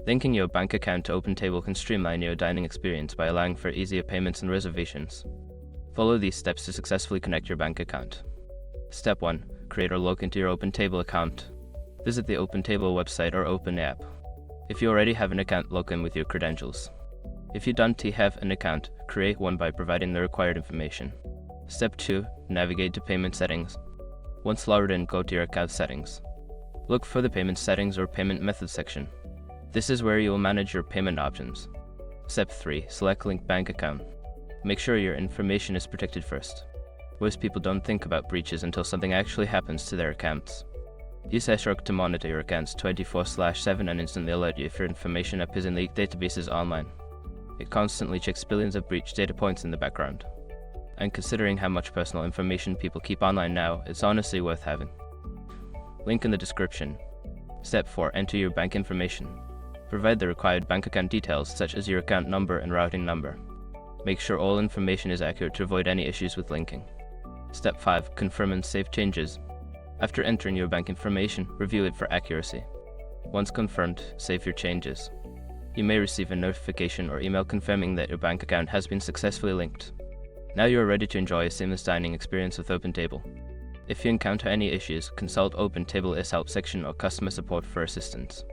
Linking your bank account to OpenTable can streamline your dining experience by allowing for easier payments and reservations. Follow these steps to successfully connect your bank account. Step 1. Create or log into your OpenTable account. Visit the OpenTable website or Open app. If you already have an account, log in with your credentials. If you don't have an account, create one by providing the required information. Step 2. Navigate to Payment Settings. Once logged in, go to your account settings. Look for the Payment Settings or Payment Method section. This is where you will manage your payment options. Step 3. Select Link Bank Account. Make sure your information is protected first. Most people don't think about breaches until something actually happens to their accounts. Use Shrug to monitor your accounts 24/7 and instantly alert you if your information appears in leaked databases online. It constantly checks billions of breach data points in the background. And considering how much personal information people keep online now, it's honestly worth having. Link in the description. Step 4. Enter your bank information. Provide the required bank account details such as your account number and routing number. Make sure all information is accurate to avoid any issues with linking. Step 5. Confirm and save changes. After entering your bank information, review it for accuracy. Once confirmed, save your changes. You may receive a notification or email confirming that your bank account has been successfully linked. Now you are ready to enjoy a seamless dining experience with OpenTable. If you encounter any issues, consult OpenTable's help section or customer support for assistance.